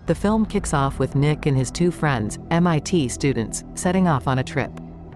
The film kicks off with Nick and his two friends, MIT students, setting off on a trip.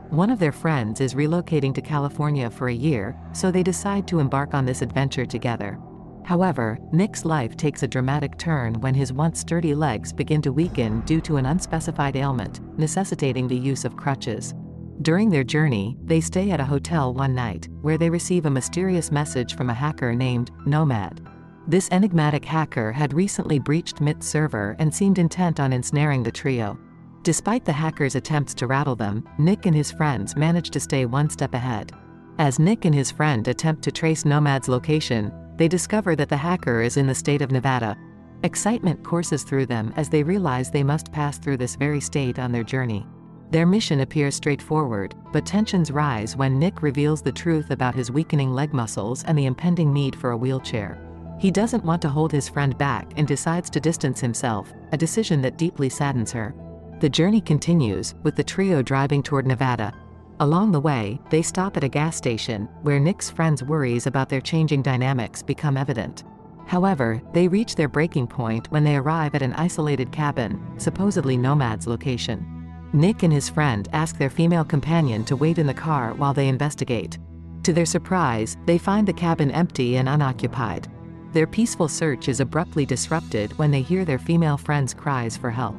One of their friends is relocating to California for a year, so they decide to embark on this adventure together. However, Nick's life takes a dramatic turn when his once sturdy legs begin to weaken due to an unspecified ailment, necessitating the use of crutches. During their journey, they stay at a hotel one night, where they receive a mysterious message from a hacker named NOMAD. This enigmatic hacker had recently breached MIT's server and seemed intent on ensnaring the trio. Despite the hacker's attempts to rattle them, Nick and his friends manage to stay one step ahead. As Nick and his friend attempt to trace NOMAD's location, they discover that the hacker is in the state of Nevada. Excitement courses through them as they realize they must pass through this very state on their journey. Their mission appears straightforward, but tensions rise when Nick reveals the truth about his weakening leg muscles and the impending need for a wheelchair. He doesn't want to hold his friend back and decides to distance himself, a decision that deeply saddens her. The journey continues, with the trio driving toward Nevada. Along the way, they stop at a gas station, where Nick's friends' worries about their changing dynamics become evident. However, they reach their breaking point when they arrive at an isolated cabin, supposedly NOMAD's location. Nick and his friend ask their female companion to wait in the car while they investigate. To their surprise, they find the cabin empty and unoccupied. Their peaceful search is abruptly disrupted when they hear their female friend's cries for help.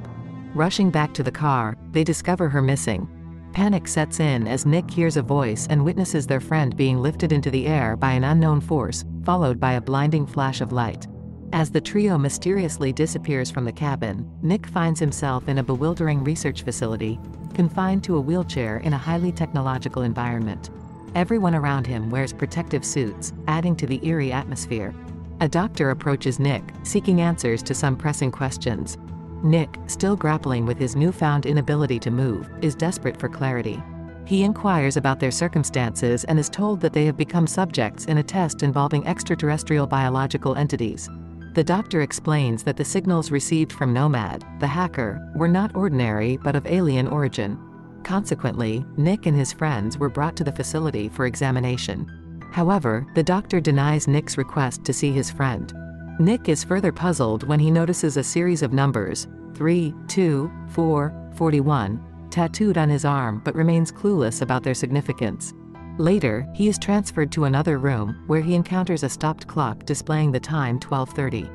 Rushing back to the car, they discover her missing. Panic sets in as Nick hears a voice and witnesses their friend being lifted into the air by an unknown force, followed by a blinding flash of light. As the trio mysteriously disappears from the cabin, Nick finds himself in a bewildering research facility, confined to a wheelchair in a highly technological environment. Everyone around him wears protective suits, adding to the eerie atmosphere. A doctor approaches Nick, seeking answers to some pressing questions. Nick, still grappling with his newfound inability to move, is desperate for clarity. He inquires about their circumstances and is told that they have become subjects in a test involving extraterrestrial biological entities. The doctor explains that the signals received from NOMAD, the hacker, were not ordinary but of alien origin. Consequently, Nick and his friends were brought to the facility for examination. However, the doctor denies Nick's request to see his friend. Nick is further puzzled when he notices a series of numbers, 3, 2, 4, 41, tattooed on his arm but remains clueless about their significance. Later, he is transferred to another room, where he encounters a stopped clock displaying the time 12:30.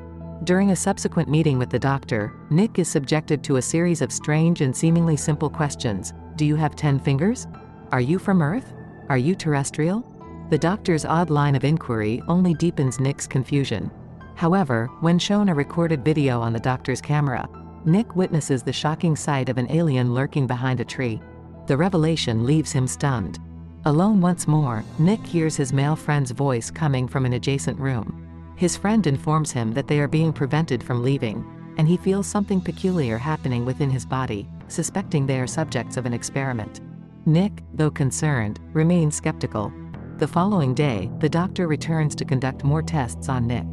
During a subsequent meeting with the doctor, Nick is subjected to a series of strange and seemingly simple questions. Do you have 10 fingers? Are you from Earth? Are you terrestrial? The doctor's odd line of inquiry only deepens Nick's confusion. However, when shown a recorded video on the doctor's camera, Nick witnesses the shocking sight of an alien lurking behind a tree. The revelation leaves him stunned. Alone once more, Nick hears his male friend's voice coming from an adjacent room. His friend informs him that they are being prevented from leaving, and he feels something peculiar happening within his body, suspecting they are subjects of an experiment. Nick, though concerned, remains skeptical. The following day, the doctor returns to conduct more tests on Nick.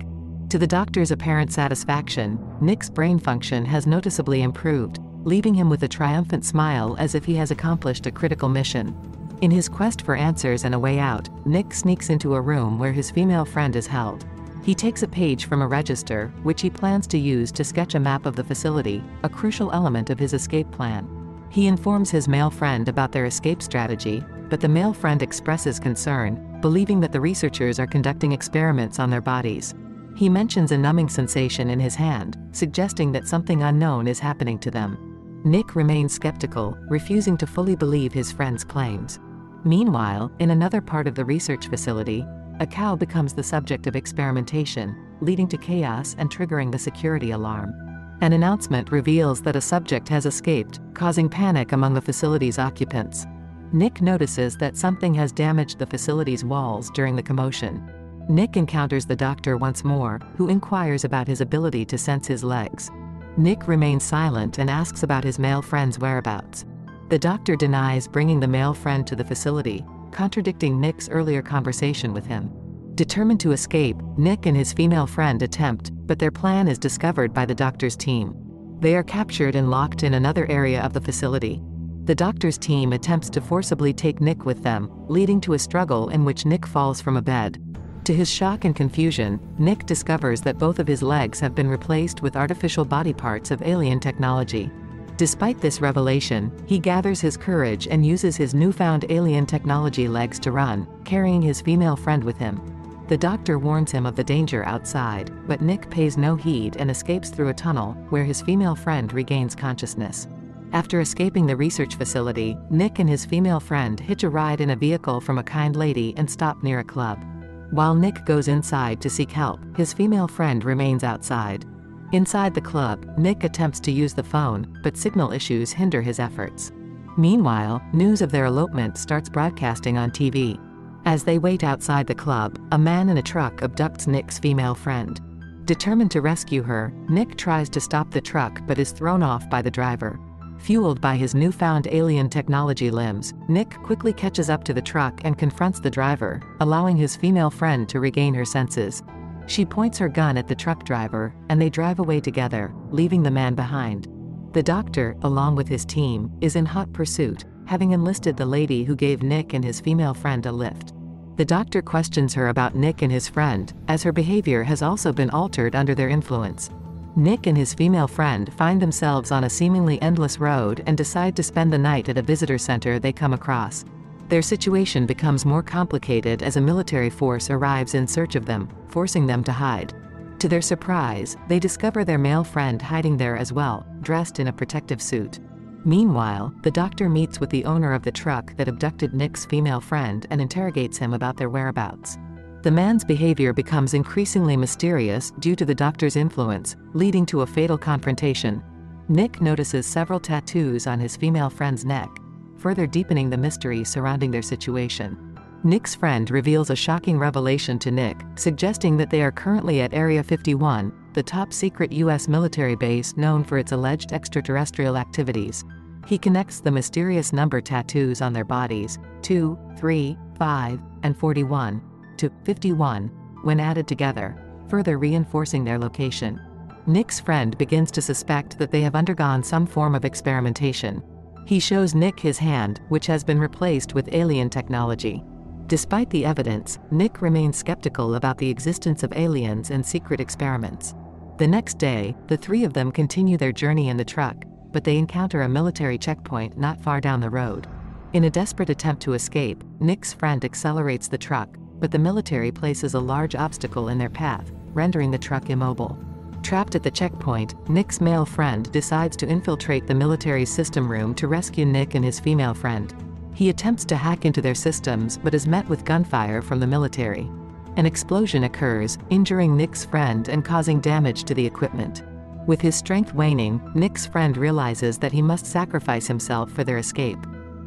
To the doctor's apparent satisfaction, Nick's brain function has noticeably improved, leaving him with a triumphant smile as if he has accomplished a critical mission. In his quest for answers and a way out, Nick sneaks into a room where his female friend is held. He takes a page from a register, which he plans to use to sketch a map of the facility, a crucial element of his escape plan. He informs his male friend about their escape strategy, but the male friend expresses concern, believing that the researchers are conducting experiments on their bodies. He mentions a numbing sensation in his hand, suggesting that something unknown is happening to them. Nick remains skeptical, refusing to fully believe his friend's claims. Meanwhile, in another part of the research facility, a cow becomes the subject of experimentation, leading to chaos and triggering the security alarm. An announcement reveals that a subject has escaped, causing panic among the facility's occupants. Nick notices that something has damaged the facility's walls during the commotion. Nick encounters the doctor once more, who inquires about his ability to sense his legs. Nick remains silent and asks about his male friend's whereabouts. The doctor denies bringing the male friend to the facility, contradicting Nick's earlier conversation with him. Determined to escape, Nick and his female friend attempt, but their plan is discovered by the doctor's team. They are captured and locked in another area of the facility. The doctor's team attempts to forcibly take Nick with them, leading to a struggle in which Nick falls from a bed. To his shock and confusion, Nick discovers that both of his legs have been replaced with artificial body parts of alien technology. Despite this revelation, he gathers his courage and uses his newfound alien technology legs to run, carrying his female friend with him. The doctor warns him of the danger outside, but Nick pays no heed and escapes through a tunnel, where his female friend regains consciousness. After escaping the research facility, Nick and his female friend hitch a ride in a vehicle from a kind lady and stop near a club. While Nick goes inside to seek help, his female friend remains outside. Inside the club, Nick attempts to use the phone, but signal issues hinder his efforts. Meanwhile, news of their elopement starts broadcasting on TV. As they wait outside the club, a man in a truck abducts Nick's female friend. Determined to rescue her, Nick tries to stop the truck but is thrown off by the driver. Fueled by his newfound alien technology limbs, Nick quickly catches up to the truck and confronts the driver, allowing his female friend to regain her senses. She points her gun at the truck driver, and they drive away together, leaving the man behind. The doctor, along with his team, is in hot pursuit, having enlisted the lady who gave Nick and his female friend a lift. The doctor questions her about Nick and his friend, as her behavior has also been altered under their influence. Nick and his female friend find themselves on a seemingly endless road and decide to spend the night at a visitor center they come across. Their situation becomes more complicated as a military force arrives in search of them, forcing them to hide. To their surprise, they discover their male friend hiding there as well, dressed in a protective suit. Meanwhile, the doctor meets with the owner of the truck that abducted Nick's female friend and interrogates him about their whereabouts. The man's behavior becomes increasingly mysterious due to the doctor's influence, leading to a fatal confrontation. Nick notices several tattoos on his female friend's neck, further deepening the mystery surrounding their situation. Nick's friend reveals a shocking revelation to Nick, suggesting that they are currently at Area 51, the top-secret U.S. military base known for its alleged extraterrestrial activities. He connects the mysterious number tattoos on their bodies, 2, 3, 5, and 41, to 51, when added together, further reinforcing their location. Nick's friend begins to suspect that they have undergone some form of experimentation. He shows Nick his hand, which has been replaced with alien technology. Despite the evidence, Nick remains skeptical about the existence of aliens and secret experiments. The next day, the three of them continue their journey in the truck, but they encounter a military checkpoint not far down the road. In a desperate attempt to escape, Nick's friend accelerates the truck, but the military places a large obstacle in their path, rendering the truck immobile. Trapped at the checkpoint, Nick's male friend decides to infiltrate the military's system room to rescue Nick and his female friend. He attempts to hack into their systems but is met with gunfire from the military. An explosion occurs, injuring Nick's friend and causing damage to the equipment. With his strength waning, Nick's friend realizes that he must sacrifice himself for their escape.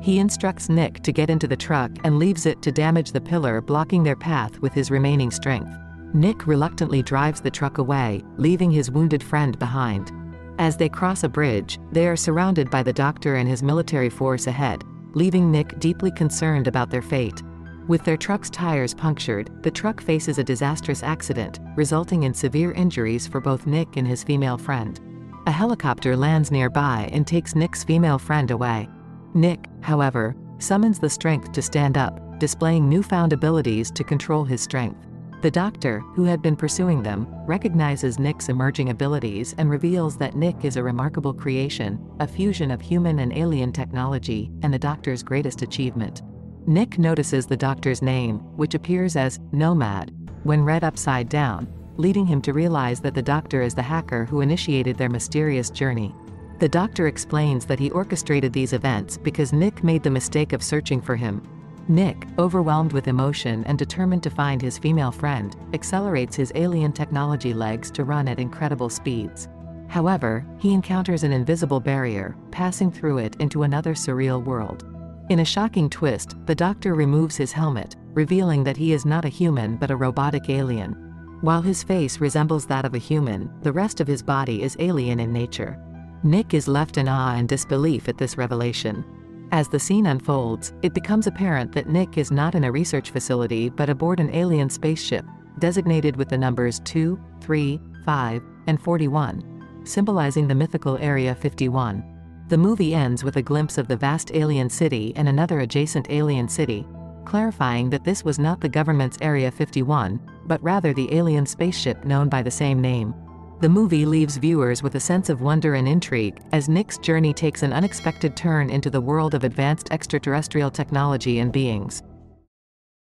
He instructs Nick to get into the truck and leaves it to damage the pillar blocking their path with his remaining strength. Nick reluctantly drives the truck away, leaving his wounded friend behind. As they cross a bridge, they are surrounded by the doctor and his military force ahead, leaving Nick deeply concerned about their fate. With their truck's tires punctured, the truck faces a disastrous accident, resulting in severe injuries for both Nick and his female friend. A helicopter lands nearby and takes Nick's female friend away. Nick, however, summons the strength to stand up, displaying newfound abilities to control his strength. The doctor, who had been pursuing them, recognizes Nick's emerging abilities and reveals that Nick is a remarkable creation, a fusion of human and alien technology, and the doctor's greatest achievement. Nick notices the doctor's name, which appears as NOMAD, when read upside down, leading him to realize that the doctor is the hacker who initiated their mysterious journey. The doctor explains that he orchestrated these events because Nick made the mistake of searching for him. Nick, overwhelmed with emotion and determined to find his female friend, accelerates his alien technology legs to run at incredible speeds. However, he encounters an invisible barrier, passing through it into another surreal world. In a shocking twist, the doctor removes his helmet, revealing that he is not a human but a robotic alien. While his face resembles that of a human, the rest of his body is alien in nature. Nick is left in awe and disbelief at this revelation. As the scene unfolds, it becomes apparent that Nick is not in a research facility but aboard an alien spaceship, designated with the numbers 2, 3, 5, and 41, symbolizing the mythical Area 51. The movie ends with a glimpse of the vast alien city and another adjacent alien city, clarifying that this was not the government's Area 51, but rather the alien spaceship known by the same name. The movie leaves viewers with a sense of wonder and intrigue, as Nick's journey takes an unexpected turn into the world of advanced extraterrestrial technology and beings.